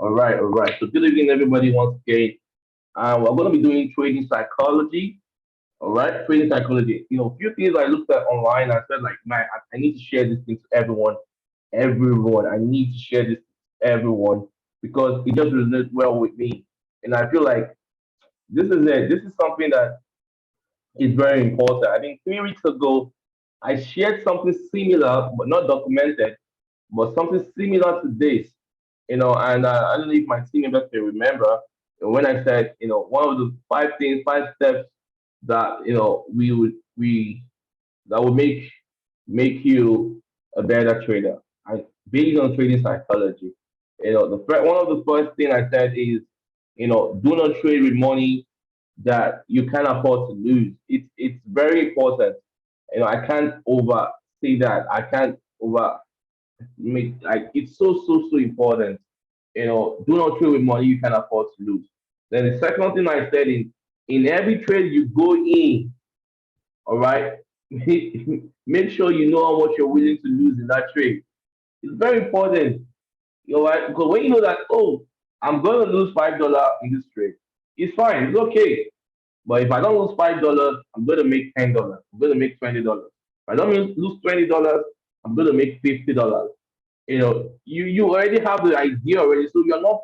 All right. So good evening, everybody. Once again, we're going to be doing trading psychology. All right, trading psychology. A few things I looked at online. I said, like, man, I need to share this thing to everyone. Everyone, I need to share this to everyone because it just resonates well with me, and I feel like this is it. This is something that is very important. I think 3 weeks ago, I shared something similar, but not documented, but something similar to this. And I don't know if my team members can remember when I said, one of the 5 things, 5 steps that we that will make you a better trader. I based on trading psychology. One of the first thing I said is, do not trade with money that you can't afford to lose. It's very important. I can't over say that. I can't over make like it's so important. Do not trade with money you can afford to lose. Then the second thing I said in every trade you go in, all right, make sure you know how much you're willing to lose in that trade. It's very important. Right? Because when you know that, oh, I'm gonna lose $5 in this trade, it's fine, it's okay. But if I don't lose $5, I'm gonna make $10. I'm gonna make $20. If I don't lose $20, I'm gonna make $50. You already have the idea already, so you're not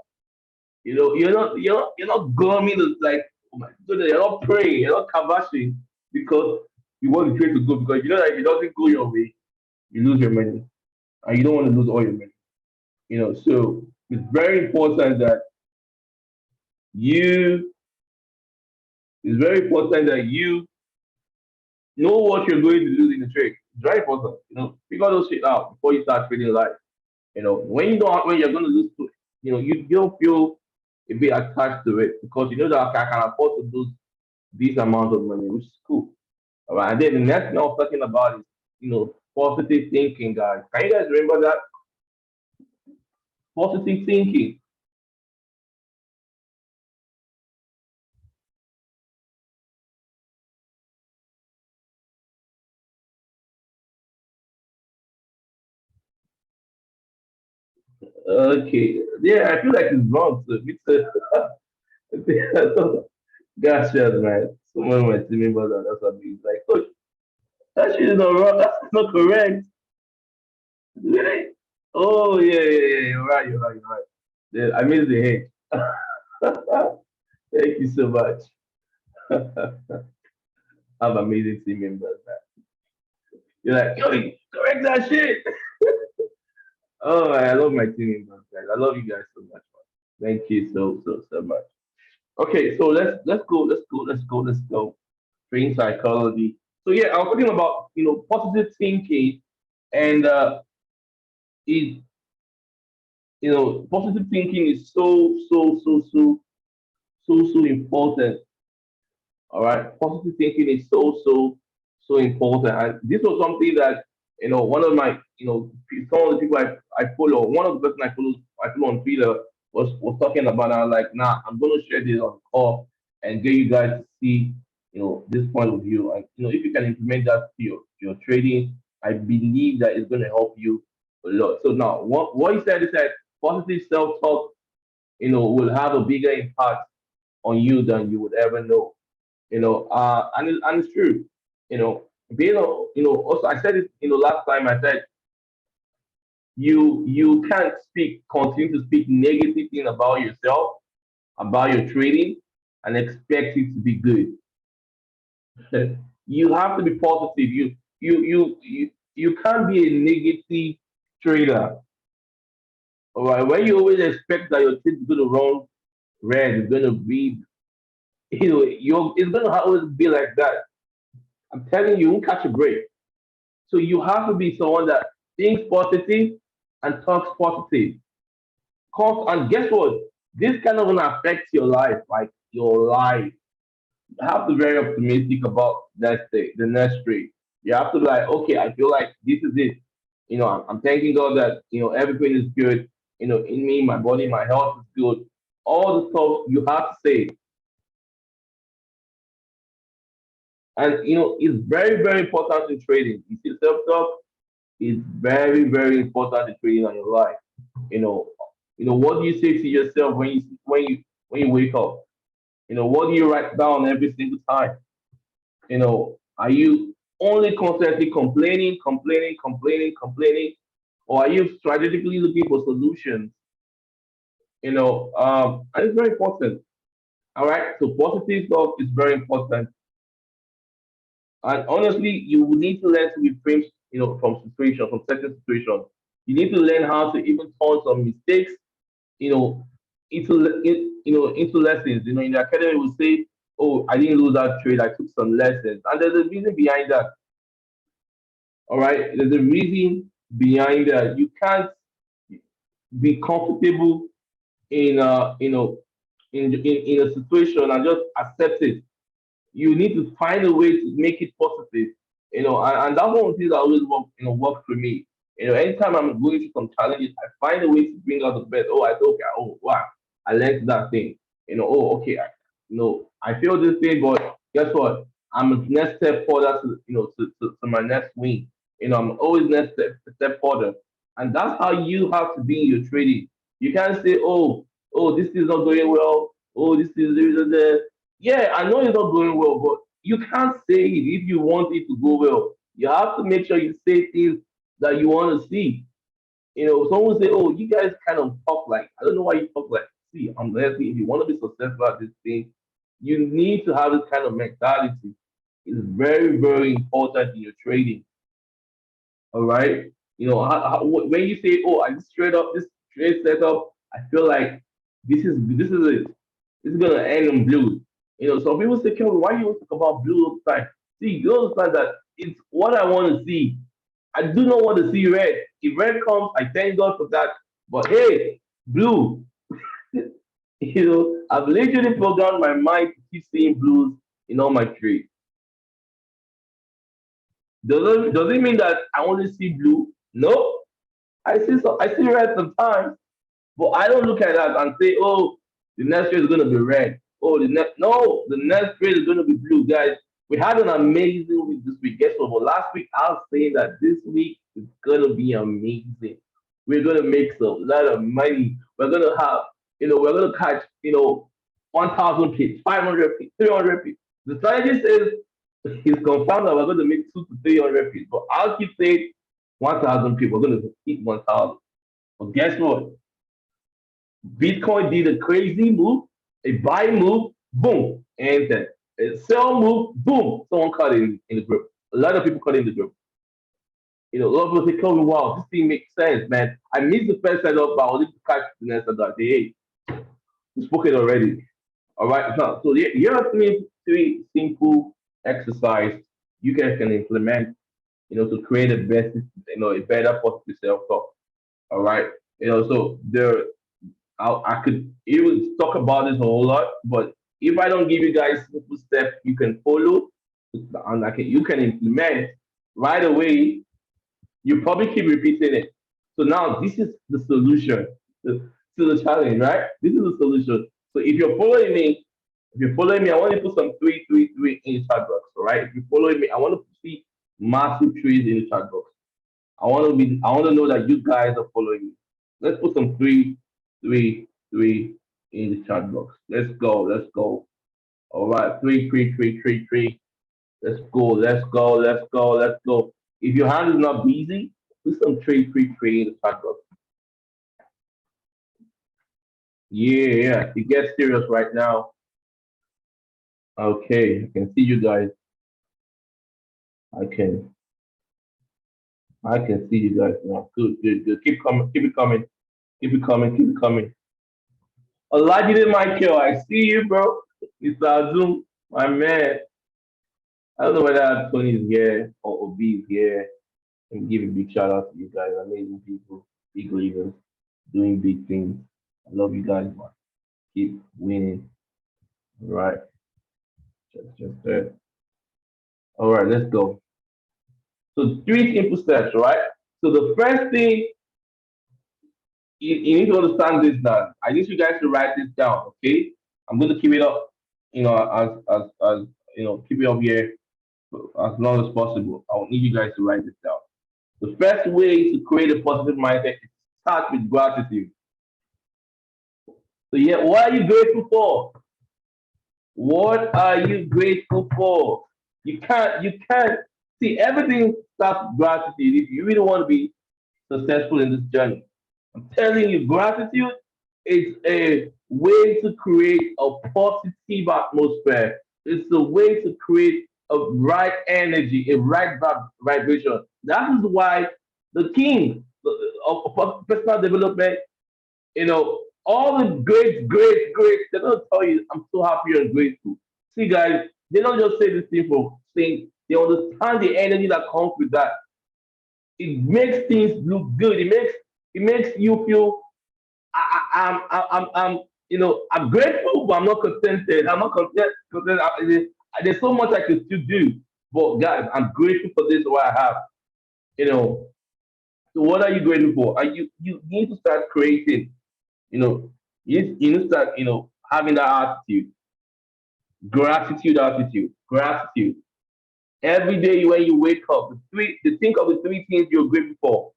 gumming like, oh my goodness, you're not praying, you're not kavashing because you want the trade to go, because you know that if it doesn't go your way, you lose your money, and you don't want to lose all your money. So it's very important that you it's very important that you know what you're going to lose in the trade. It's very important. Figure those shit out before you start trading live. When you know when you're going to lose, you don't feel a bit attached to it because you know that, okay, I can afford to lose this amount of money, which is cool. All right. And then the next thing I was talking about is, positive thinking, guys. Can you guys remember that? Positive thinking. Okay. Yeah, I feel like it's wrong. So gotcha, man. Someone might tell me about that. That's what he's like, coach, that shit is not wrong. That's not correct. Really? Oh, yeah, yeah, yeah. You're right. You're right. You're right. Yeah, I missed the hint. Thank you so much. Have amazing team members, man. You're like, yo, correct that shit. Oh, man, I love my team members, guys. I love you guys so much, man. Thank you so much. Okay, so let's go. Train psychology. So yeah, I was talking about positive thinking, and it positive thinking is so important. All right, positive thinking is so important. And this was something that one of my some of the people I follow, one of the person I follow on Twitter was talking about. I was like, nah, I'm gonna share this on call and get you guys to see this point of view. And if you can implement that to your trading, I believe that it's gonna help you a lot. So now, what he said is that positive self talk will have a bigger impact on you than you would ever know. And it's true. Being also I said it last time. I said you can't continue to speak negative thing about yourself, about your trading, and expect it to be good. You have to be positive. You can't be a negative trader. All right, when you always expect that your trade is going to run red, it's going to be it's going to always be like that. I'm telling you, you won't catch a break. So you have to be someone that thinks positive and talks positive. And guess what? This kind of gonna affect your life, like your life. You have to be very optimistic about the next trade. You have to be like, okay, I feel like this is it. I'm thanking God that everything is good. In me, my body, my health is good. All the stuff you have to say, and it's very important in trading. You see, self talk is very important in trading on your life. You know, What do you say to yourself when you wake up? What do you write down every single time? Are you only constantly complaining, complaining, complaining, complaining, or are you strategically looking for solutions? And it's very important. All right, so positive talk is very important, and honestly, you will need to learn to reframe, from situation, from certain situation. You need to learn how to even turn some mistakes, you know, into lessons. In the academy, we say, "Oh, I didn't lose that trade. I took some lessons," and there's a reason behind that. All right, there's a reason behind that. You can't be comfortable in in a situation and just accept it. You need to find a way to make it positive. And that's one of the things that always work for me. Anytime I'm going through some challenges, I find a way to bring out the best. Oh, I thought, okay, oh wow, I learned that thing. Oh, okay, I feel this thing, but guess what? I'm a next step further to my next win. I'm always next step further. And that's how you have to be in your trading. You can't say, oh, this is not going well. Oh, this is yeah, I know it's not going well, but you can't say it if you want it to go well. You have to make sure you say things that you want to see. Someone say, "Oh, you guys kind of talk like I don't know why you talk like." See, I'm honestly, if you want to be successful at this thing, you need to have this kind of mentality. It's very, very important in your trading. All right. When you say, "Oh, I just straight up this trade setup," I feel like this is it. This is gonna end in blue. Some people say, "Kelvin, why you want to talk about blue all the time?" See, you understand that it's what I want to see. I do not want to see red. If red comes, I thank God for that. But hey, blue, I've literally programmed my mind to keep seeing blues in all my trades. Does it mean that I only see blue? No, I see red sometimes, but I don't look at that and say, "Oh, the next trade is gonna be red." Oh, the next trade is gonna be blue, guys. We had an amazing week this week. Guess what? But last week I was saying that this week is gonna be amazing. We're gonna make some lot of money. We're gonna catch, 1,000 pips, 500 pips, 300 pips. The strategy says he's confirmed that we're gonna make 2 to 300 pips, but I'll keep saying 1,000 people. We're gonna hit 1,000. But guess what? Bitcoin did a crazy move, a buy move, boom, and then a sell move, boom. Someone cut in the group. A lot of people cut in the group. A lot of people say, "Kelvin, wow, this thing makes sense, man. I missed the first setup, but I was able to catch the next setup." Hey, we spoke it already. All right, so here are three simple exercise you guys can implement, to create a best, a better positive self talk. All right, so I could even talk about this a whole lot, but if I don't give you guys simple steps you can follow and you can implement right away, you probably keep repeating it. So now this is the solution to the challenge, right? This is the solution. So if you're following me, I want you to put some three, three, three in the chat box. All right. If you're following me, I want to see massive trees in the chat box. I want to know that you guys are following me. Let's put some three, three, three in the chat box. Let's go. Let's go. All right. Three, three, three, three, three. Let's go. Let's go. Let's go. Let's go. If your hand is not busy, put some three, three, three in the chat box. Yeah, yeah. It gets serious right now. Okay. I can see you guys. I can. I can see you guys now. Good, good, good. Keep coming. Keep it coming. Keep it coming. Keep it coming. Olajide Michael, I see you, bro. Mr. Azum, my man. I don't know whether Tony is here or Obi is here. And give a big shout out to you guys. Amazing people, big leaders, doing big things. I love you guys, man. Keep winning. All right. Just that. All right, let's go. So three simple steps, right? So the first thing you need to understand this now. I need you guys to write this down, okay? I'm going to keep it up, as keep it up here as long as possible. I need you guys to write this down. The first way to create a positive mindset is start with gratitude. So yeah, what are you grateful for? What are you grateful for? You can't see everything starts with gratitude if you really want to be successful in this journey. I'm telling you, gratitude is a way to create a positive atmosphere. It's a way to create a right energy, a right vibration. That is why the king of personal development, all the great, they're gonna tell you, I'm so happy and grateful. See, guys, they don't just say this thing for saying, they understand the energy that comes with that. It makes things look good. It makes you feel I'm grateful, but I'm not contented. I'm not content. There's so much I can still do. But guys, I'm grateful for this what I have. You know. So what are you grateful for? Are you need to start creating, you know, you need to start, having that attitude. Gratitude. Every day when you wake up, think of the three things you're grateful for.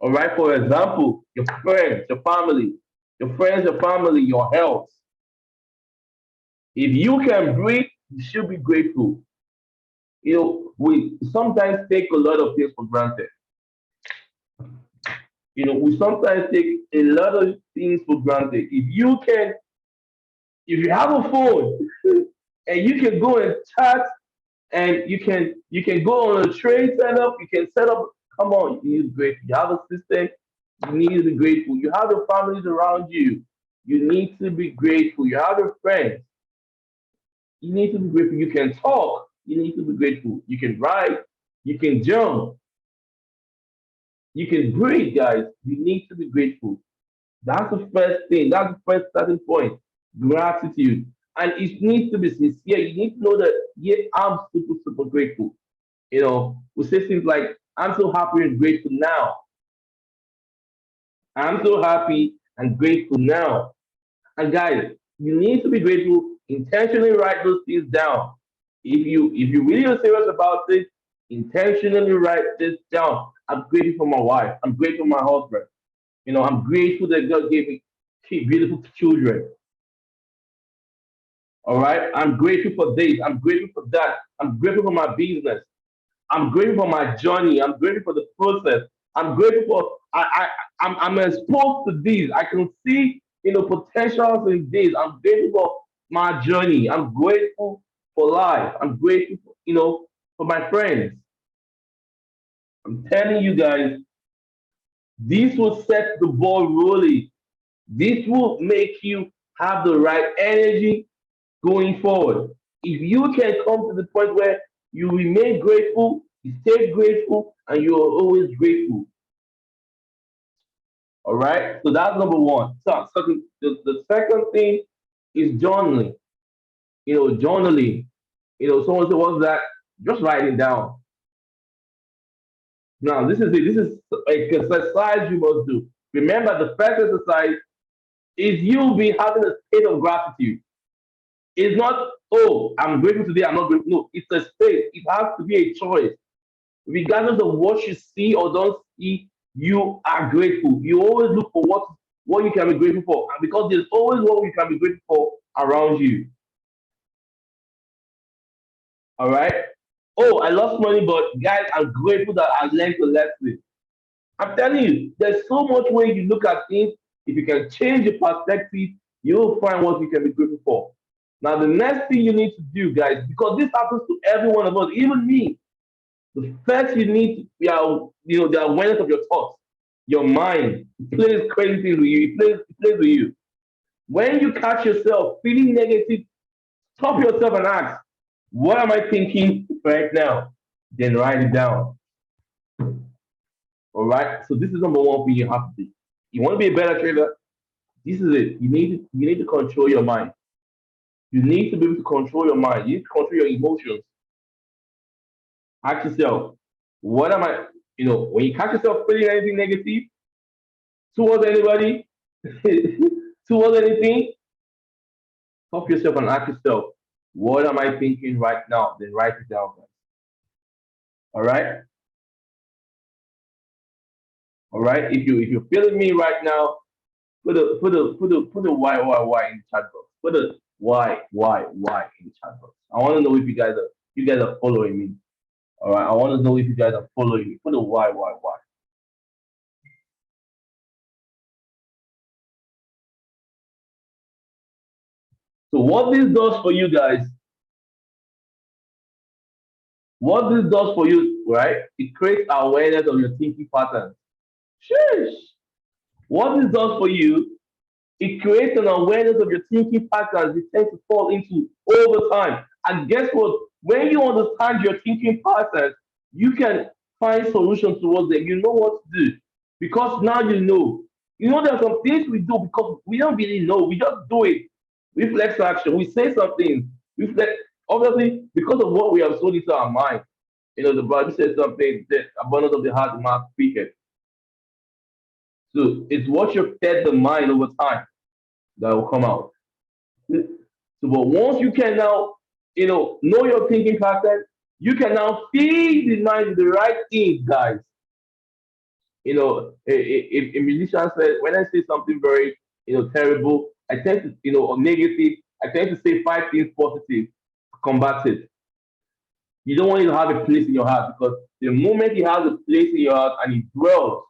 All right. For example, your friends, your family, your health. If you can breathe, you should be grateful. We sometimes take a lot of things for granted. We sometimes take a lot of things for granted. If you have a phone and you can go and chat, and you can go on a trade setup, you can set up. Come on, you need to be grateful. You have a system, you need to be grateful. You have your families around you, you need to be grateful. You have your friends, you need to be grateful. You can talk, you need to be grateful. You can ride, you can jump, you can breathe, guys. You need to be grateful. That's the first thing. That's the first starting point. Gratitude. And it needs to be sincere. You need to know that, yeah, I'm super, super grateful. We say things like, I'm so happy and grateful now. I'm so happy and grateful now. And guys, you need to be grateful. Intentionally write those things down. If you really are serious about this, intentionally write this down. I'm grateful for my wife. I'm grateful for my husband. I'm grateful that God gave me beautiful children. All right. I'm grateful for this. I'm grateful for that. I'm grateful for my business. I'm grateful for my journey. I'm grateful for the process. I'm grateful for I'm exposed to these. I can see potentials in this. I'm grateful for my journey. I'm grateful for life. I'm grateful for my friends. I'm telling you guys, this will set the ball rolling. This will make you have the right energy going forward. If you can come to the point where you remain grateful, you stay grateful, and you are always grateful. All right. So that's number one. So the second thing is journaling. Journaling. Someone said, "What's that?" Just write it down. Now, this is it. This is a exercise you must do. Remember, the first exercise is you be having a state of gratitude. It's not, oh, I'm grateful today, I'm not grateful. No, it's a state. It has to be a choice. Regardless of what you see or don't see, you are grateful. You always look for what you can be grateful for. And because there's always what you can be grateful for around you. All right. Oh, I lost money, but guys, I'm grateful that I learned the lesson. I'm telling you, there's so much way you look at things. If you can change your perspective, you'll find what you can be grateful for. Now, the next thing you need to do, guys, because this happens to every one of us, even me, the first you need to be, the awareness of your thoughts, your mind. It plays crazy things with you. It plays with you. When you catch yourself feeling negative, stop yourself and ask, what am I thinking right now? Then write it down. All right. So this is number one thing you have to do. You want to be a better trader? This is it. You need to control your mind. You need to be able to control your mind. You need to control your emotions. Ask yourself, what am I? When you catch yourself feeling anything negative towards anybody, towards anything, stop yourself and ask yourself, what am I thinking right now? Then write it down, guys. All right, all right. If you're feeling me right now, Put the why in the chat box. Put the why in the chat box. I want to know if you guys are following me. All right. I want to know if you guys are following me. Put the why. So what this does for you, right? It creates awareness of your thinking patterns. Sheesh. What this does for you, it creates an awareness of your thinking patterns you tend to fall into all the time. And guess what? When you understand your thinking patterns, you can find solutions towards them. You know what to do. Because now you know. You know, there are some things we do because we don't really know. We just do it. Reflex action. We say something. Reflect. Obviously, because of what we have sold into our mind. You know, the Bible says something that abundance of the heart, the mouth speaketh. So it's what you fed the mind over time that will come out. So, but once you can now, know your thinking pattern, you can now feed the mind the right things, guys. A musician said, when I say something very, terrible, I tend to, or negative, I tend to say five things positive to combat it. You don't want it to have a place in your heart because the moment it has a place in your heart and it dwells,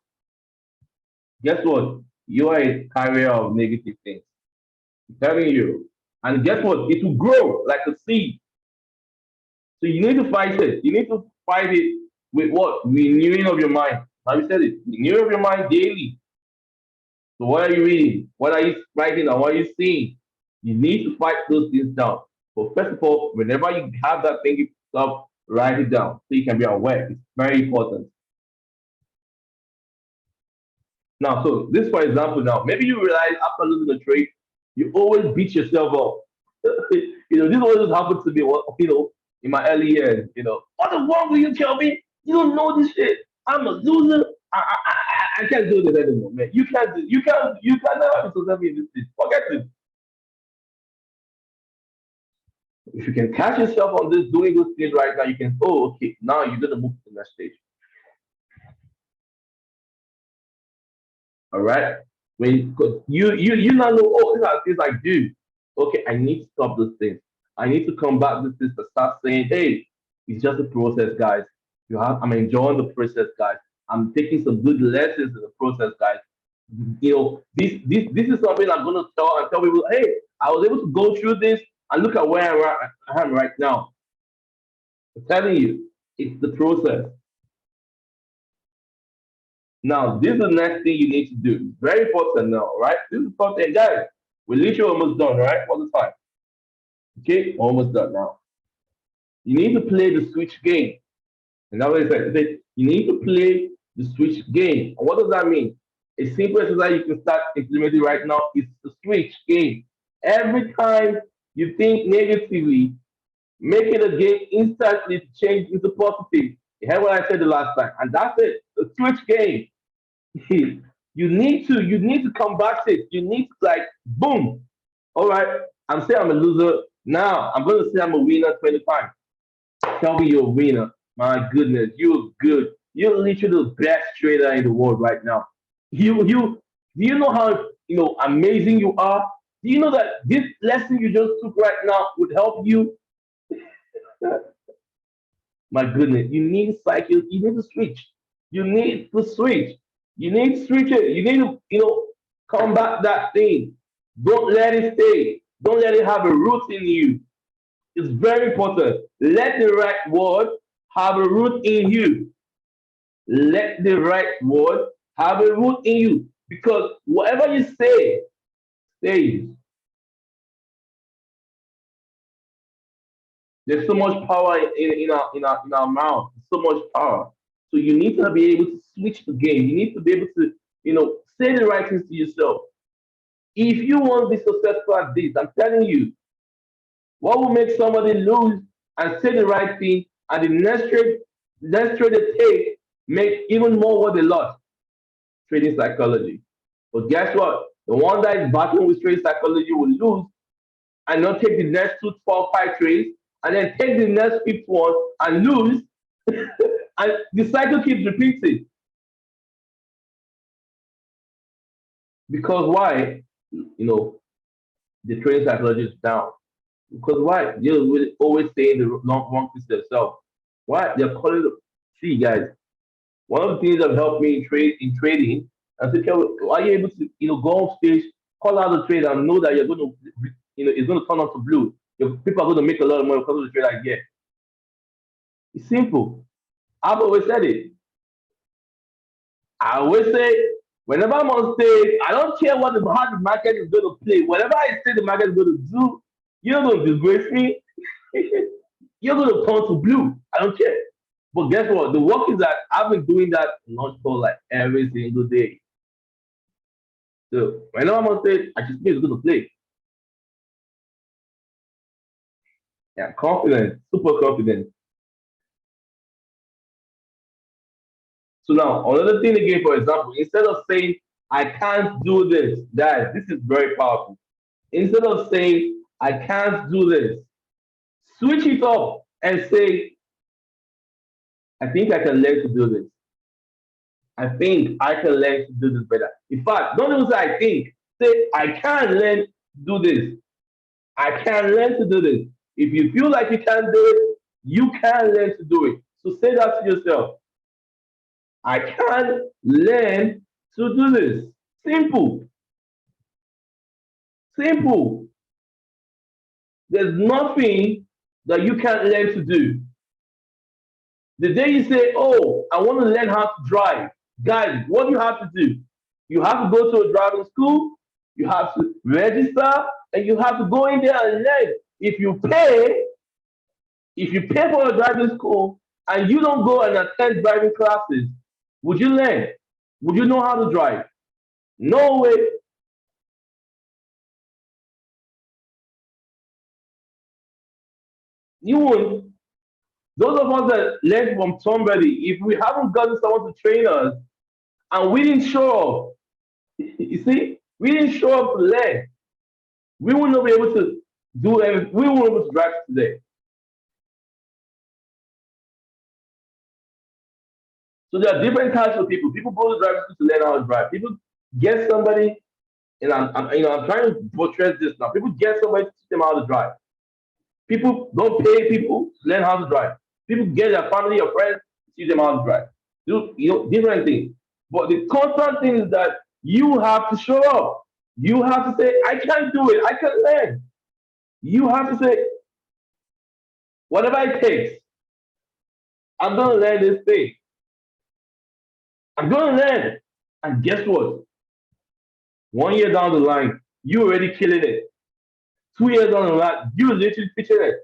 guess what? You are a carrier of negative things. I'm telling you. And guess what? It will grow like a seed. So you need to fight it. You need to fight it with what? Renewing of your mind. How you said it? Renewing of your mind daily. So what are you reading? What are you writing down? What are you seeing? You need to fight those things down. But first of all, whenever you have that thinking stuff, write it down so you can be aware. It's very important. Now, so this, for example, now maybe you realize after losing the trade, you always beat yourself up. This always happened to me. In my early years. What is wrong with you, Kelvin? You don't know this shit. I'm a loser. I can't do this anymore, man. You can never be successful in this thing. Forget it. If you can catch yourself on this, doing those things right now, you can. Oh, okay. Now you're gonna move to the next stage. All right. When cause you now know, oh, these are things I do. Okay, I need to stop those things. I need to combat this things to start saying, hey, it's just a process, guys. I'm enjoying the process, guys. I'm taking some good lessons in the process, guys. This is something I'm gonna tell people, hey, I was able to go through this and look at where I am right now. I'm telling you, it's the process. Now, this is the next thing you need to do. Very important now, right? This is important, guys. We're literally almost done, right? What's the time? Okay, almost done now. You need to play the switch game. And that's what it said. It said you need to play the switch game. And what does that mean? A simple exercise you can start implementing right now is the switch game. Every time you think negatively, make it a game instantly to change into positive. You heard what I said the last time, and that's it. The switch game. You need to combat it. You need to like boom. All right, I'm saying I'm a loser. Now I'm gonna say I'm a winner 20 times. Tell me you're a winner. My goodness, you're good. You're literally the best trader in the world right now. You do you know how amazing you are? Do you know that this lesson you just took right now would help you? My goodness, you need cycle, you need to switch. You need to switch. You need to switch it. You need to, combat that thing. Don't let it stay. Don't let it have a root in you. It's very important. Let the right word have a root in you. Let the right word have a root in you. Because whatever you say stays. There's so much power in our mouth. So much power. So you need to be able to switch the game. You need to be able to, say the right things to yourself. If you want to be successful at this, I'm telling you, what will make somebody lose and say the right thing and the next trade they take make even more what they lost? Trading psychology. But guess what? The one that is battling with trading psychology will lose and not take the next two, four, five trades, and then take the next fifth one and lose, and the cycle keeps repeating. Because why? The trading psychology is down. Because why? You're really always saying the wrong things to yourself. Why? They're calling it. See, guys, one of the things that helped me in trading, I said, "Kelvin, are you able to, go on stage, call out the trade, and know that you're going to, it's going to turn out to blue. Your people are going to make a lot of money because of the trade I get." It's simple. I've always said it. I always say, whenever I'm on stage, I don't care how the market is going to play. Whatever I say the market is going to do, you're not going to disgrace me. You're going to turn to blue. I don't care. But guess what? The work is that I've been doing that non-stop like every single day. So whenever I'm on stage, I just know it's going to play. Yeah, confident, super confident. So now, another thing again, for example, instead of saying, "I can't do this," guys, this is very powerful. Instead of saying, "I can't do this," switch it up and say, "I think I can learn to do this. I think I can learn to do this better." In fact, don't even say "I think." Say, "I can learn to do this. I can learn to do this." If you feel like you can't do it, you can learn to do it. So say that to yourself. "I can learn to do this." Simple. Simple. There's nothing that you can't learn to do. The day you say, "Oh, I want to learn how to drive," guys, what do you have to do? You have to go to a driving school, you have to register, and you have to go in there and learn. If you pay, if you pay for a driving school and you don't go and attend driving classes, would you learn? Would you know how to drive? No way. You won't. Those of us that learn from somebody, if we haven't gotten someone to train us and we didn't show up, you see, we didn't show up to learn. We will not be able to do everything. We won't be able to drive today. So there are different types of people. People go to driving school to learn how to drive. People get somebody, and I'm trying to portray this now. People get somebody to teach them how to drive. People don't pay people to learn how to drive. People get their family or friends to teach them how to drive. Different things. But the constant thing is that you have to show up. You have to say, "I can't do it. I can learn." You have to say, "Whatever it takes, I'm gonna learn this thing. I'm gonna learn." And guess what? 1 year down the line, you already killing it. 2 years down the line, you literally teaching it.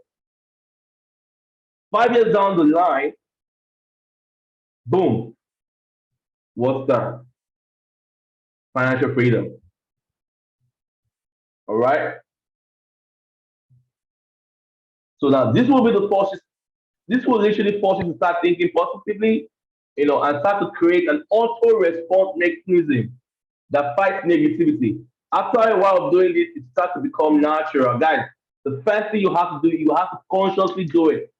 5 years down the line, boom, what's that? Financial freedom. All right. So now this will be the forces. This will literally force you to start thinking positively, and start to create an auto response mechanism that fights negativity. After a while of doing this, it starts to become natural. Guys, the first thing you have to do, you have to consciously do it.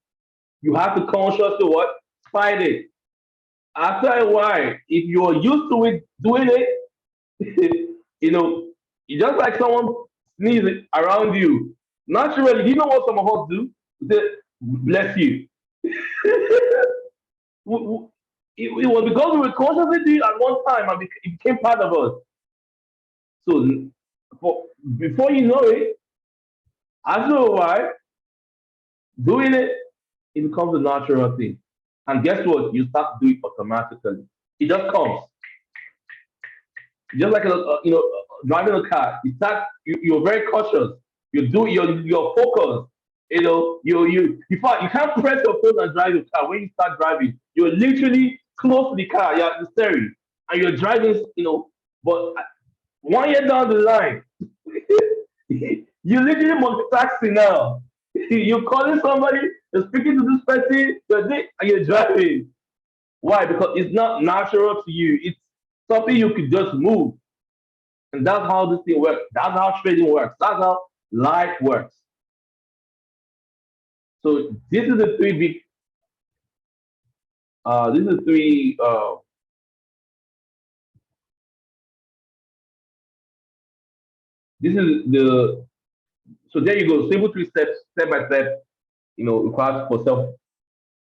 You have to consciously what? Fight it. After a while, if you're used to it doing it, it's just like someone sneezing around you. Naturally, you know what some of us do? We say, "Bless you." It was because we were consciously doing it at one time and it became part of us. So before you know it, after a while, doing it, it becomes a natural thing. And guess what? You start to do it automatically. It just comes. Just like driving a car. You're very cautious. You're focused. In fact, you can't press your phone and drive your car when you start driving. You're literally close to the car, you're at the steering, and you're driving. But 1 year down the line, you literally multitasking now. You're calling somebody, you're speaking to this person, and you're driving. Why? Because it's not natural to you. It's something you could just move. And that's how this thing works. That's how trading works. That's how life works. So this is the three big. This is three This is the so there you go. Simple 3 steps, step by step. Requires for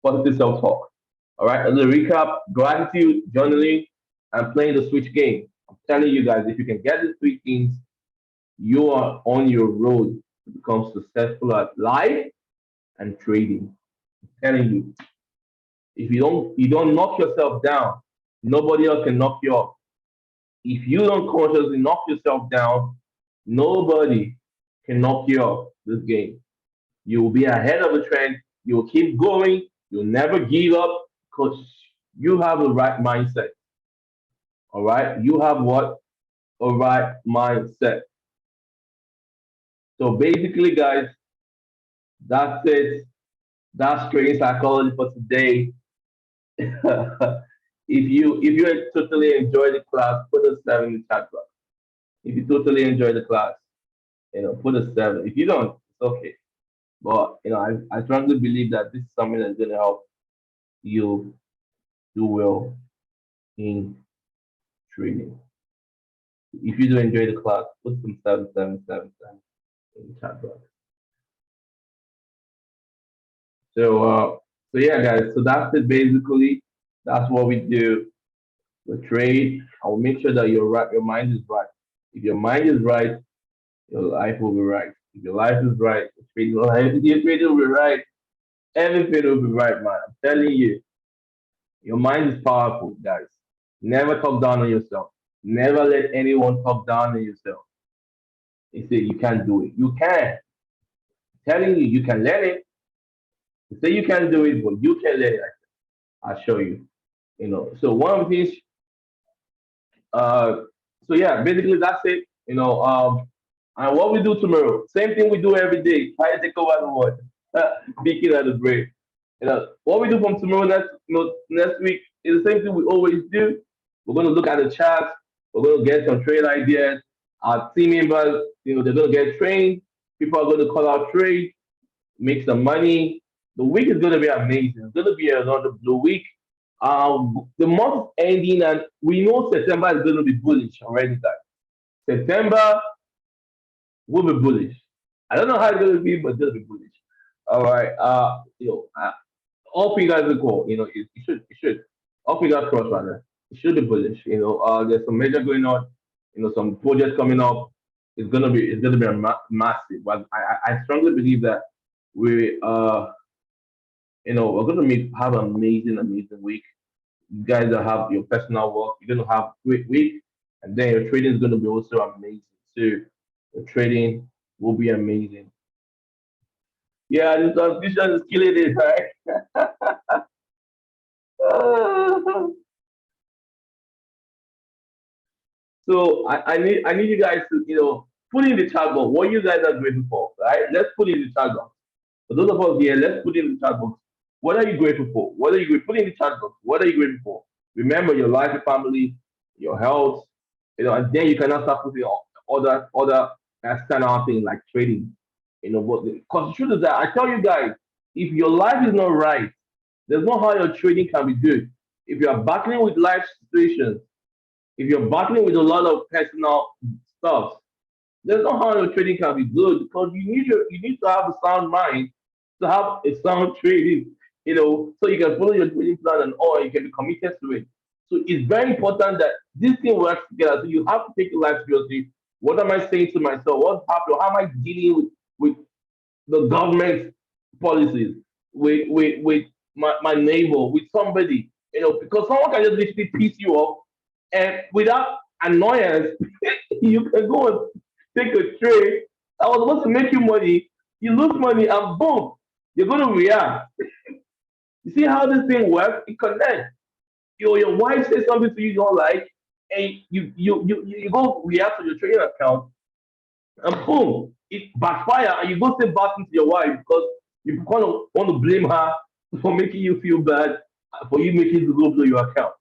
positive self talk. All right. As a recap: gratitude, journaling, and playing the switch game. I'm telling you guys, if you can get these three things, you are on your road to become successful at life and trading. I'm telling you, if you don't knock yourself down, nobody else can knock you up. If you don't consciously knock yourself down, nobody can knock you off this game. You will be ahead of the trend. You will keep going. You'll never give up because you have the right mindset. All right. You have what? A right mindset. So basically, guys, that's it. That's trading psychology for today. If you totally enjoy the class, put a 7 in the chat box. If you totally enjoy the class, put a 7. If you don't, it's okay. But I strongly believe that this is something that's gonna help you do well in trading. If you do enjoy the class, put some 7 7 7 7 in the chat box. So yeah, guys. So that's it basically. That's what we do. We trade. I will make sure that your mind is right. If your mind is right, your life will be right. If your life is right, your trading will be right. Everything will be right, man. I'm telling you, your mind is powerful, guys. Never talk down on yourself. Never let anyone talk down on yourself. They say you can't do it. You can. I'm telling you, you can let it. They say you can't do it, but you can let it. I'll show you. So one of the things. Uh, so yeah, basically that's it. And what we do tomorrow, same thing we do every day. Try to take over the world. Speaking of the brain. What we do from tomorrow next week is the same thing we always do. We're going to look at the charts. We're going to get some trade ideas. Our team members, they're going to get trained. People are going to call out trade, make some money. The week is going to be amazing. It's going to be another blue week. The month is ending, and we know September is going to be bullish already, guys. September will be bullish. I don't know how it's going to be, but it's going to be bullish. All right. All fingers equal. It should. All fingers crossed, rather. It should be bullish. There's some major going on. Some projects coming up. It's gonna be massive. But I strongly believe that we're gonna have an amazing week. You guys that have your personal work, you're gonna have a great week, and then your trading is gonna be also amazing too. The trading will be amazing. Yeah, this transmission is killing it, right? So I need you guys to put in the chat box what you guys are grateful for, right? Let's put in the chat box. For those of us here, let's put in the chat box. What are you grateful for? What are you grateful? Put in the chat box. What are you grateful for? Remember your life, your family, your health, and then you cannot start putting other external things like trading. But because the truth is that I tell you guys, if your life is not right, there's no how your trading can be good. If you are battling with life situations, if you're battling with a lot of personal stuff, there's no how your trading can be good because you need to have a sound mind to have a sound trading, so you can follow your trading plan and all you can be committed to it. So it's very important that this thing works together. So you have to take your life seriously. What am I saying to myself? What's happening? How am I dealing with the government policies, with my neighbor, with somebody, because someone can just literally piss you off and without annoyance, you can go and take a trade that was supposed to make you money, you lose money, and boom, you're going to react. You see how this thing works? It connects. Your wife says something to you you don't like, and you go react to your trading account, and boom, it backfire, and you go say bad things to your wife because you kind of want to blame her for making you feel bad, for you making to go blow your account.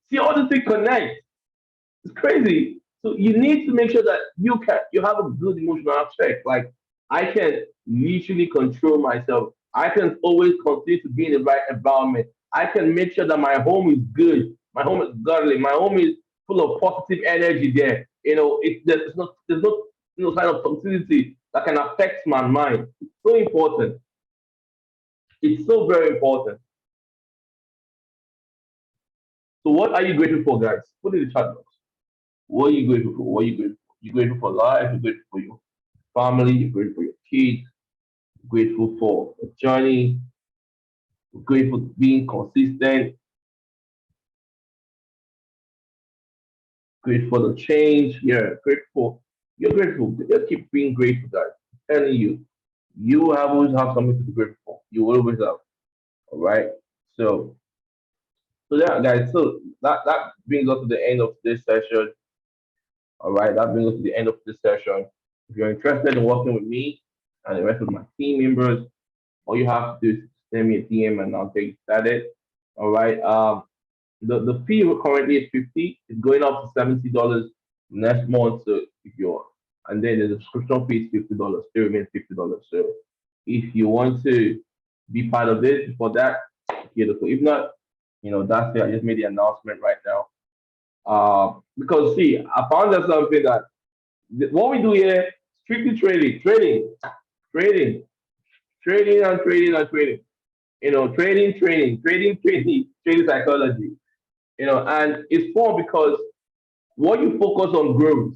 See, all this thing connect. It's crazy. So you need to make sure that you have a good emotional aspect. Like I can literally control myself. I can always continue to be in the right environment. I can make sure that my home is good. My home is godly. My home is full of positive energy there. There's no kind of toxicity that can affect my mind. It's so important. It's so very important. So what are you grateful for, guys? Put in the chat box. What are you grateful for? What are you grateful for? You're grateful for life, you're grateful for your family, you're grateful for your kids, you're grateful for the journey, you're grateful for being consistent, grateful for the change. Yeah, grateful. You're grateful. Just keep being grateful, guys. I'm telling you, you have always have something to be grateful for. You will always have. All right. So, so yeah, guys. So that brings us to the end of this session. All right. That brings us to the end of this session. If you're interested in working with me and the rest of my team members, all you have to do is send me a DM and I'll get you started. All right. The fee currently is 50. It's going up to $70 next month. So if you're and then the subscription fee is $50. Still remains $50. So if you want to be part of this for that, beautiful. If not, that's it. I just made the announcement right now. Because see, I found out something that what we do here, strictly trading, trading and trading and trading. Trading psychology. And it's fun because what you focus on grows.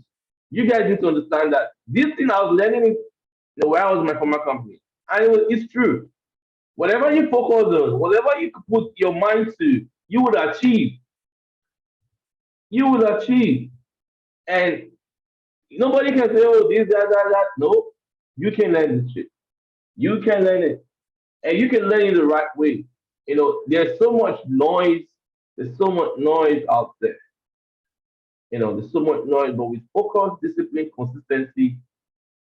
You guys need to understand that this thing I was learning it where I was in my former company. And it's true. Whatever you focus on, whatever you put your mind to, you would achieve. You would achieve. And nobody can say, oh, this, that. No, you can learn this shit. You can learn it. And you can learn it the right way. There's so much noise. There's so much noise out there. There's so much noise, but with focus, discipline, consistency,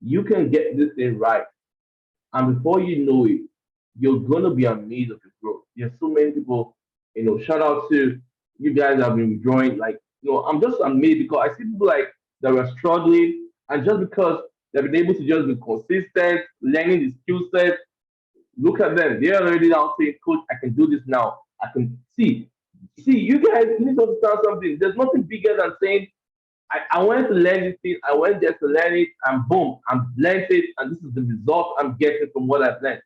you can get this thing right. And before you know it, you're gonna be amazed of your growth. There's so many people, shout out to you guys that have been withdrawing. Like, I'm just amazed because I see people like that were struggling, and just because they've been able to just be consistent, learning the skill set, look at them. They're already now saying, Coach, I can do this now. I can see, you guys need to understand something. There's nothing bigger than saying I wanted to learn this thing. I went there to learn it, and boom, I'm learned it, and this is the result I'm getting from what I've learned.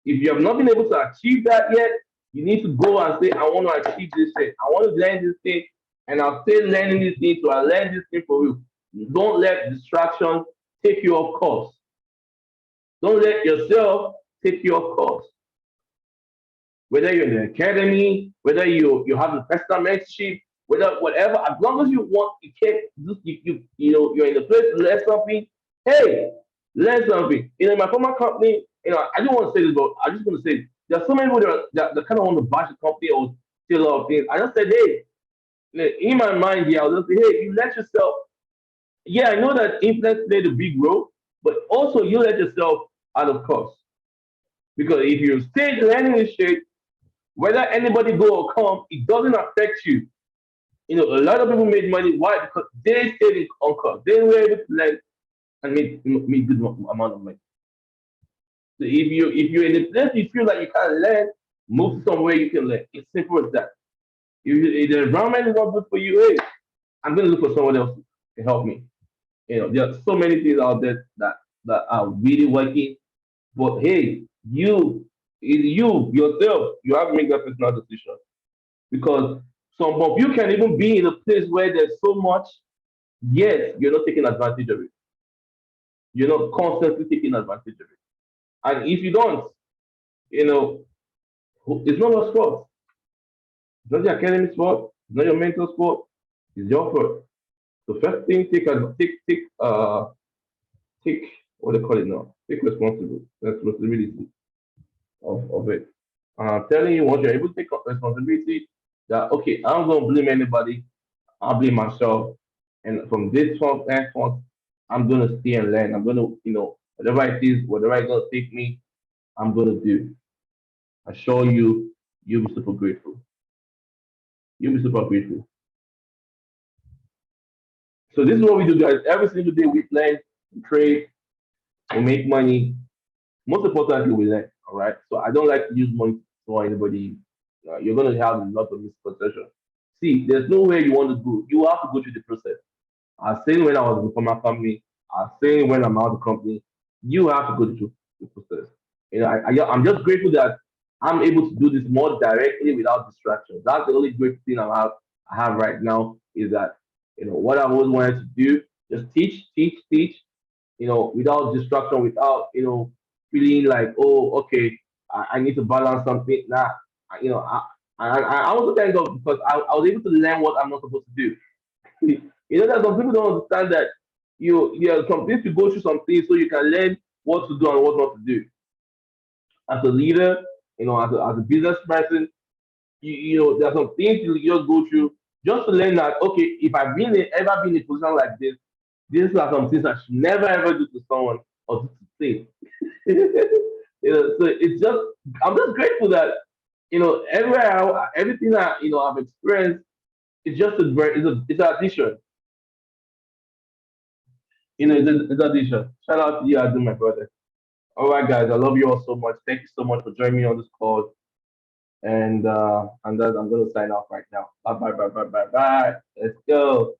If you have not been able to achieve that yet, you need to go and say, I want to achieve this thing. I want to learn this thing, and I'll stay learning this thing so I learn this thing for you. Don't let distraction take you off course. Don't let yourself take you off course. Whether you're in the academy, whether you have a personal mentorship, whether whatever, as long as you want, you can't just you're in the place to learn something. Hey, learn something. My former company, I don't want to say this, but I just want to say there's so many people that kind of want to bash the company or say a lot of things. I just said, hey, in my mind, yeah, I'll just say, hey, you let yourself. Yeah, I know that influence played a big role, but also you let yourself out of course. Because if you stay learning this shit, whether anybody go or come, it doesn't affect you. A lot of people made money. Why? Because they stayed on course. They were able to learn and make good amount of money. So if you're in a place you feel like you can't learn, move to somewhere you can learn. It's simple as that. If the environment is not good for you, hey, I'm gonna look for someone else to help me. There are so many things out there that are really working. But hey, you yourself, you have to make that personal decision because some of you can even be in a place where there's so much, yet you're not taking advantage of it. You're not constantly taking advantage of it. And if you don't, you know, it's not your fault. It's not the academic's fault. It's not your mentor's fault. It's your fault. So first thing, take what they call it now. Take responsibility of it. I'm telling you, once you're able to take responsibility, that okay, I'm gonna blame anybody. I'll blame myself. And from this point on, I'm gonna stay and learn. I'm gonna, whatever it is, whatever it's gonna take me, I'm gonna do. I assure you, you'll be super grateful. You'll be super grateful. So this is what we do, guys. Every single day we plan, we trade, we make money. Most importantly, we learn. All right. So I don't like to use money for anybody. You're gonna have a lot of misconception. See, there's nowhere you want to go. You have to go through the process. I was saying when I was before my company, I was saying when I'm out of the company, you have to go through the process. I'm just grateful that I'm able to do this more directly without distraction. That's the only great thing I have right now is that what I've always wanted to do, just teach, teach, teach, without distraction, without feeling like, oh, okay, I need to balance something. Nah, I- you know, I also thank God because I was able to learn what I'm not supposed to do. That some people don't understand that you are some things to go through some things so you can learn what to do and what not to do. As a leader, as a business person, there are some things you just go through just to learn that okay, if ever been in a position like this, these are some things I should never ever do to someone or do to things. So it's just I'm just grateful that everything that I've experienced is just it's an addition. It's an addition. Shout out to you, Adu, my brother. All right, guys, I love you all so much. Thank you so much for joining me on this call. And that I'm gonna sign off right now. Bye bye bye bye bye bye. Let's go.